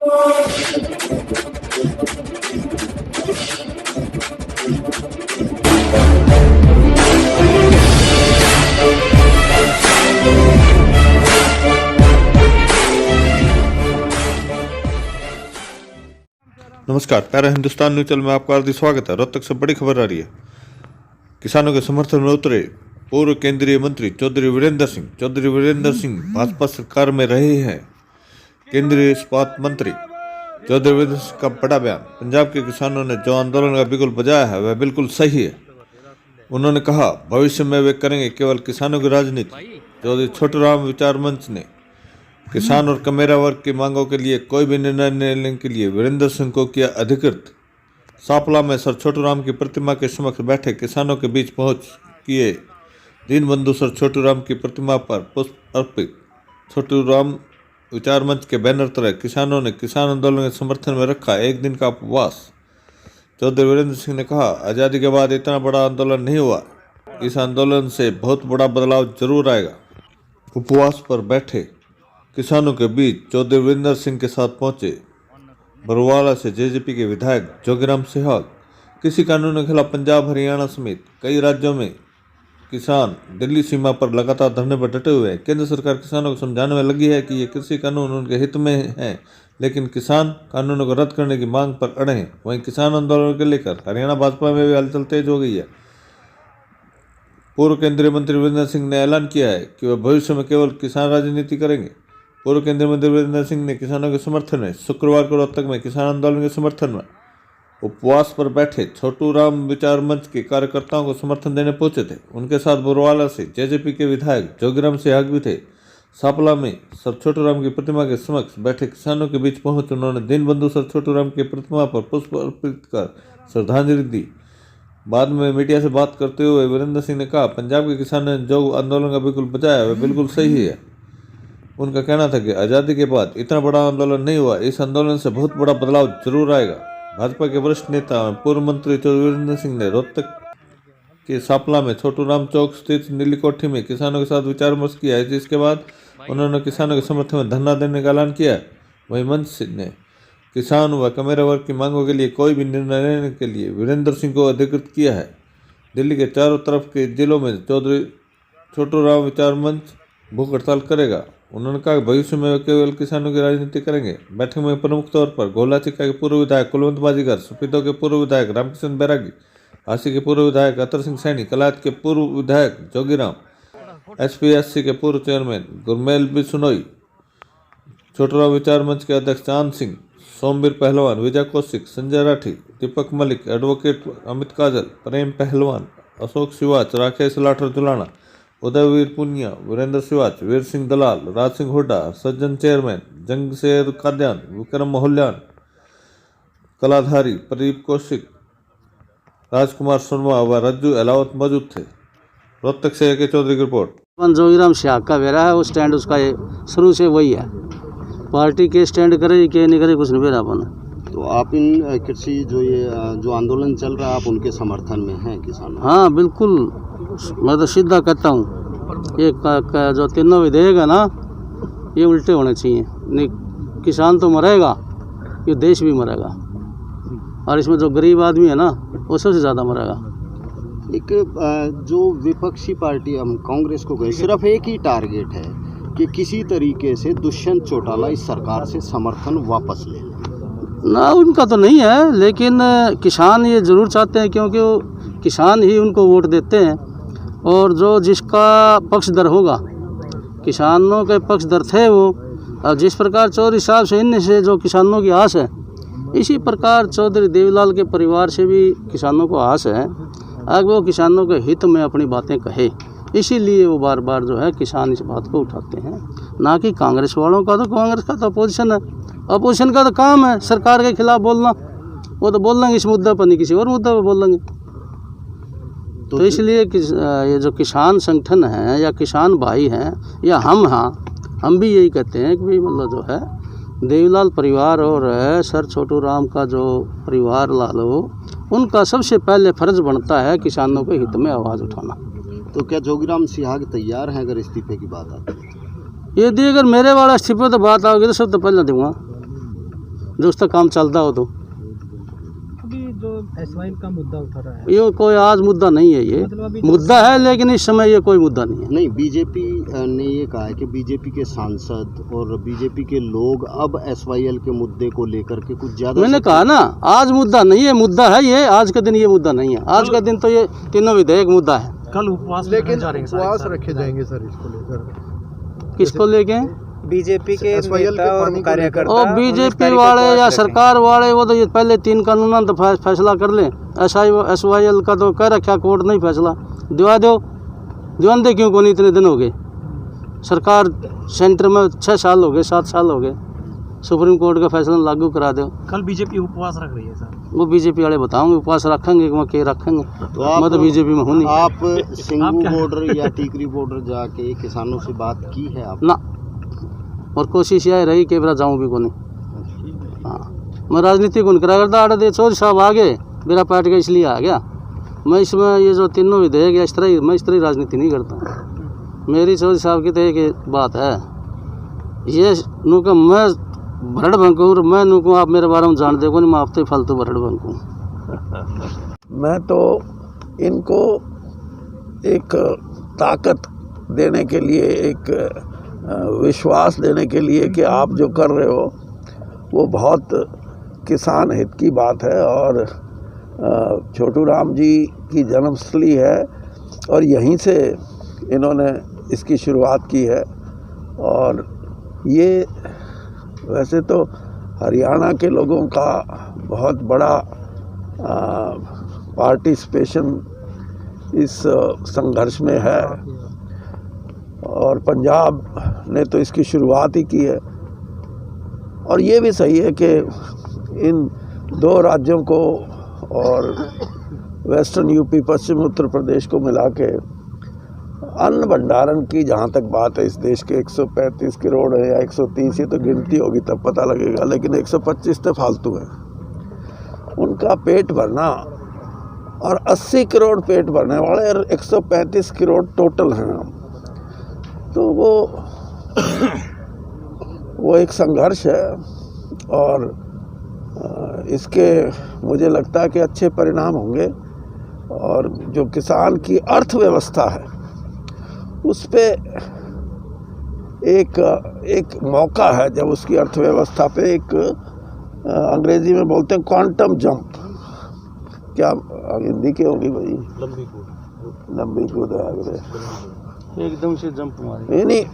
नमस्कार, प्यारा Hindustan news channel में आपका हार्दिक स्वागत है। रोहतक से बड़ी खबर आ रही है। किसानों के समर्थन में उतरे पूर्व केंद्रीय मंत्री चौधरी वीरेंद्र सिंह। चौधरी वीरेंद्र सिंह भाजपा सरकार में रहे हैं। केंद्रीय इस्पात मंत्री चौधरी वीरेंद्र सिंह का बड़ा बयान। पंजाब के किसानों ने जो आंदोलन का बिगुल बजाया है वह बिल्कुल सही है। उन्होंने कहा भविष्य में वे करेंगे केवल किसानों की राजनीति। चौधरी छोटूराम विचार मंच ने किसान और कमेरा वर्ग की मांगों के लिए कोई भी निर्णय लेने के लिए वीरेंद्र सिंह को किया अधिकृत। सांपला में सर छोटूराम की प्रतिमा के समक्ष बैठे किसानों के बीच पहुंच किए दीनबंधु सर छोटूराम की प्रतिमा पर पुष्प अर्पित। छोटूराम विचार मंच के बैनर तले किसानों ने किसान आंदोलन के समर्थन में रखा एक दिन का उपवास। चौधरी वीरेंद्र सिंह ने कहा आज़ादी के बाद इतना बड़ा आंदोलन नहीं हुआ, इस आंदोलन से बहुत बड़ा बदलाव जरूर आएगा। उपवास पर बैठे किसानों के बीच चौधरी वीरेंद्र सिंह के साथ पहुंचे बरवाला से जेजेपी के विधायक जोगीराम सहवाग। कृषि कानूनों के खिलाफ पंजाब, हरियाणा समेत कई राज्यों में किसान दिल्ली सीमा पर लगातार धरने पर डटे हुए हैं। केंद्र सरकार किसानों को समझाने में लगी है कि ये कृषि कानून उनके हित में हैं, लेकिन किसान कानूनों को रद्द करने की मांग पर अड़े हैं। वहीं किसान आंदोलन को लेकर हरियाणा भाजपा में भी हलचल तेज हो गई है। पूर्व केंद्रीय मंत्री वीरेंद्र सिंह ने ऐलान किया है कि वह भविष्य में केवल किसान राजनीति करेंगे। पूर्व केंद्रीय मंत्री वीरेंद्र सिंह ने किसानों के समर्थन में शुक्रवार को रोहतक में किसान आंदोलन के समर्थन में उपवास पर बैठे छोटूराम विचार मंच के कार्यकर्ताओं को समर्थन देने पहुंचे थे। उनके साथ बरवाला से जेजेपी के विधायक जोगीराम सहवाग भी थे। सांपला में सर छोटूराम की प्रतिमा के समक्ष बैठे किसानों के बीच पहुंच उन्होंने दीनबंधु सर छोटूराम की प्रतिमा पर पुष्प अर्पित कर श्रद्धांजलि दी। बाद में मीडिया से बात करते हुए वीरेंद्र सिंह ने कहा पंजाब के किसानों ने जो आंदोलन का बिल्कुल बचाया वह बिल्कुल सही है। उनका कहना था कि आज़ादी के बाद इतना बड़ा आंदोलन नहीं हुआ, इस आंदोलन से बहुत बड़ा बदलाव जरूर आएगा। भाजपा के वरिष्ठ नेता और पूर्व मंत्री चौधरी वीरेंद्र सिंह ने रोहतक के सांपला में छोटूराम चौक स्थित नीली कोठी में किसानों के साथ विचार विमर्श किया है, जिसके बाद उन्होंने किसानों के समर्थन में धरना देने का ऐलान किया है। वहीं मंच ने किसान व कमेरा वर्ग की मांगों के लिए कोई भी निर्णय लेने के लिए वीरेंद्र सिंह को अधिकृत किया है। दिल्ली के चारों तरफ के जिलों में चौधरी छोटूराम विचार मंच भूख हड़ताल करेगा। उन्होंने कहा भविष्य में वे केवल किसानों की राजनीति करेंगे। बैठक में प्रमुख तौर पर गोला चिक्का के पूर्व विधायक कुलवंत बाजीगर, सुपीतो के पूर्व विधायक रामकिशन बैरागी, हांसी के पूर्व विधायक अतर सिंह सैनी, कलायत के पूर्व विधायक जोगीराम, SPSC के पूर्व चेयरमैन गुरमेल बिश्नोई, छोटूराम विचार मंच के अध्यक्ष चांद सिंह, सोमवीर पहलवान, विजय कौशिक, संजय राठी, दीपक मलिक, एडवोकेट अमित काजल, प्रेम पहलवान, अशोक शिवाच, राकेश लाठर जुलाना, उदयवीर पुनिया, वीरेंद्र शिवाच, वीर सिंह दलाल, राज सिंह हुड्डा, सज्जन चेयरमैन, जंगशेर काद्यान, विक्रम मोहल्यान, कलाधारी, प्रदीप कौशिक, राजकुमार शर्मा व रज्जू अलावत मौजूद थे। रोहतक से के चौधरी की रिपोर्ट। जोगीराम सहवाग का वेरा है, वो स्टैंड उसका शुरू से वही है। पार्टी के स्टैंड करे के नहीं करे कुछ नहीं वेरा अपन। तो आप इन कृषि जो आंदोलन चल रहा है आप उनके समर्थन में हैं किसान? हाँ बिल्कुल, मैं तो सीधा कहता हूँ ये जो तीनों विधेयक है ना ये उल्टे होने चाहिए। नहीं किसान तो मरेगा, ये देश भी मरेगा, और इसमें जो गरीब आदमी है ना वो सबसे ज़्यादा मरेगा। एक जो विपक्षी पार्टी हम कांग्रेस को गए, सिर्फ एक ही टारगेट है कि किसी तरीके से दुष्यंत चौटाला इस सरकार से समर्थन वापस ले लें। ना उनका तो नहीं है, लेकिन किसान ये ज़रूर चाहते हैं, क्योंकि वो किसान ही उनको वोट देते हैं। और जो जिसका पक्षधर होगा, किसानों के पक्षधर थे वो, और जिस प्रकार चौधरी साहब से इनसे से जो किसानों की आस है, इसी प्रकार चौधरी देवीलाल के परिवार से भी किसानों को आस है। अगर वो किसानों के हित में अपनी बातें कहे, इसीलिए वो बार बार जो है किसान इस बात को उठाते हैं, ना कि कांग्रेस वालों का। तो कांग्रेस का तो अपोजिशन है, अपोजिशन का तो काम है सरकार के खिलाफ बोलना। वो तो बोल लेंगे इस मुद्दे पर, नहीं किसी और मुद्दे पर बोल लेंगे। तो इसलिए ये जो किसान संगठन है या किसान भाई हैं या हम भी यही कहते हैं कि भाई मतलब जो है देवीलाल परिवार और सर छोटूराम का जो परिवार ला लो, उनका सबसे पहले फर्ज बनता है किसानों के हित में आवाज़ उठाना। तो क्या जोगीराम सहवाग तैयार हैं अगर इस्तीफे की बात आती है? यदि अगर मेरे वाला इस्तीफे तो बात आओगी तो सब तो पहले दूंगा। जो उसका काम चलता हो। तो अभी जो एसवाईएल का मुद्दा उठा रहा है, ये कोई आज मुद्दा नहीं है, ये मतलब अभी मुद्दा है लेकिन इस समय ये कोई मुद्दा नहीं है। नहीं, बीजेपी ने ये कहा है कि बीजेपी के सांसद और बीजेपी के लोग अब एसवाईएल के मुद्दे को लेकर के कुछ ज्यादा, मैंने कहा ना आज मुद्दा नहीं है, मुद्दा है ये आज का दिन, ये मुद्दा नहीं है आज का दिन। तो ये तीनों विधेयक मुद्दा है। कल उपवास लेकिन जा रहे हैं उपवास रखे जाएंगे सर इसको लेकर। किसको लेके? बीजेपी के SYL नेता के और पानी को कार्यकर्ता और बीजेपी वाले या सरकार वाले वो तो ये पहले 3 कानून तो फैसला कर ले। SYL का तो कह रखा कोर्ट नहीं फैसला दिवा दो, दिवान दे क्यों को नहीं? इतने दिन हो गए सरकार सेंटर में, 6 साल हो गए, 7 साल हो गए, सुप्रीम कोर्ट का फैसला लागू करा दो। कल बीजेपी उपवास रख रही है सर। वो बीजेपी वाले बताओगे उपवास रखेंगे कि क्या रखेंगे। तो मैं तो बीजेपी में हूँ नहीं। आप सिंगू बॉर्डर या टीकरी बॉर्डर जाके किसानों से बात की है आप? ना, और कोशिश यह रही कि मेरा जाऊँ भी को नहीं। हाँ, मैं राजनीति कौन करा करता। आड़े चौधरी साहब आ गए, मेरा पार्टी का इसलिए आ गया। मैं इसमें ये जो तीनों विधेयक या इस तरह, मैं इस तरह राजनीति नहीं करता। मेरी चौधरी साहब की तो एक बात है, ये नू का मैं भरड़ भंकूर, मैं नू को आप मेरे बारे में जान देखो नहीं, मैं आप तो फालतू भरड़ भंकू। मैं तो इनको एक ताकत देने के लिए, एक विश्वास देने के लिए कि आप जो कर रहे हो वो बहुत किसान हित की बात है। और छोटू राम जी की जन्मस्थली है और यहीं से इन्होंने इसकी शुरुआत की है। और ये वैसे तो हरियाणा के लोगों का बहुत बड़ा पार्टिसिपेशन इस संघर्ष में है और पंजाब ने तो इसकी शुरुआत ही की है। और ये भी सही है कि इन 2 राज्यों को और वेस्टर्न यूपी, पश्चिम उत्तर प्रदेश को मिला के अन्न भंडारण की जहाँ तक बात है, इस देश के 135 करोड़ है या 130, ये तो गिनती होगी तब पता लगेगा, लेकिन 125 तो फालतू है। उनका पेट भरना और 80 करोड़ पेट भरने वाले और 135 करोड़ टोटल हैं। तो वो एक संघर्ष है और इसके मुझे लगता है कि अच्छे परिणाम होंगे। और जो किसान की अर्थव्यवस्था है उस पे एक मौका है, जब उसकी अर्थव्यवस्था पे एक अंग्रेजी में बोलते हैं क्वांटम जंप, क्या हिंदी की होगी भाई? लंबी कूद एकदम से जंप मारे। नहीं,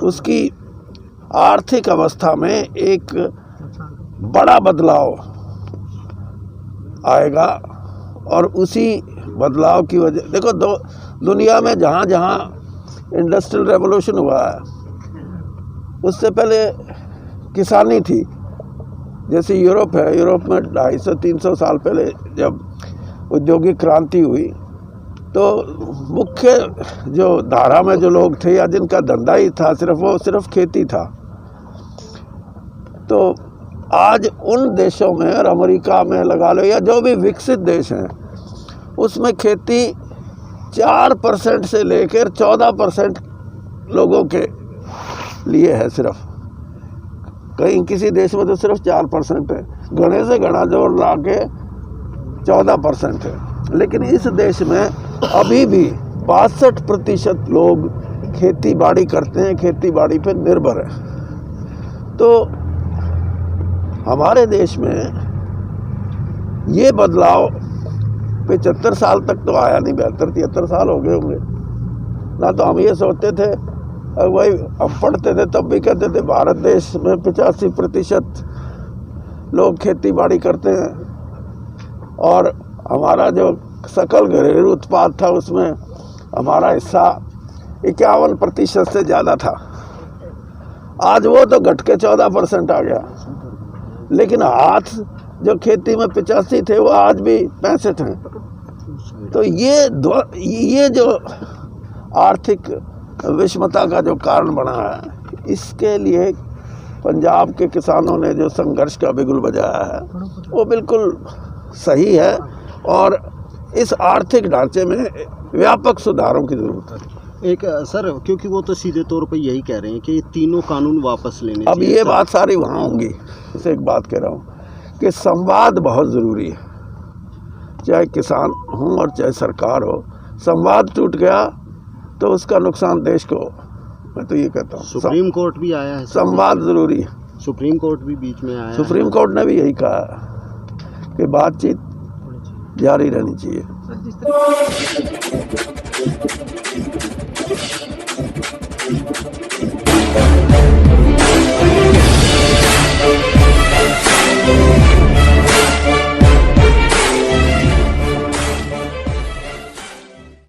उसकी आर्थिक अवस्था में एक बड़ा बदलाव आएगा। और उसी बदलाव की वजह, देखो दुनिया में जहाँ जहाँ इंडस्ट्रियल रेवोल्यूशन हुआ है उससे पहले किसानी थी। जैसे यूरोप है, यूरोप में 250-300 साल पहले जब औद्योगिक क्रांति हुई तो मुख्य जो धारा में जो लोग थे या जिनका धंधा ही था सिर्फ खेती था। तो आज उन देशों में और अमेरिका में लगा लो या जो भी विकसित देश हैं उसमें खेती 4% से लेकर 14% लोगों के लिए है सिर्फ। कहीं किसी देश में तो सिर्फ 4% है, घने से घना जोड़ ला के 14% है। लेकिन इस देश में अभी भी 62% लोग खेती बाड़ी करते हैं, खेती बाड़ी पे निर्भर है। तो हमारे देश में ये बदलाव 75 साल तक तो आया नहीं, 72-73 साल हो गए होंगे ना। तो हम ये सोचते थे, वही हम पढ़ते थे तब भी कहते थे भारत देश में 85% लोग खेती बाड़ी करते हैं और हमारा जो सकल घरेलू उत्पाद था उसमें हमारा हिस्सा 51% से ज़्यादा था। आज वो तो घट के 14% आ गया। लेकिन हाथ जो खेती में 85 थे वो आज भी 65 हैं। तो ये जो आर्थिक विषमता का जो कारण बना है, इसके लिए पंजाब के किसानों ने जो संघर्ष का बिगुल बजाया है वो बिल्कुल सही है। और इस आर्थिक ढांचे में व्यापक सुधारों की ज़रूरत है। एक सर, क्योंकि वो तो सीधे तौर पे यही कह रहे हैं कि ये तीनों कानून वापस लेने अब चाहिए। ये सर, बात सारी वहाँ होंगी। इसे एक बात कह रहा हूँ कि संवाद बहुत ज़रूरी है, चाहे किसान हूँ और चाहे सरकार हो। संवाद टूट गया तो उसका नुकसान देश को, मैं तो ये कहता हूँ। सुप्रीम कोर्ट भी आया है सर, संवाद ज़रूरी है। सुप्रीम कोर्ट भी बीच में आया है। सुप्रीम कोर्ट ने भी यही कहा कि बातचीत जारी रहनी चाहिए। सर जिस तरह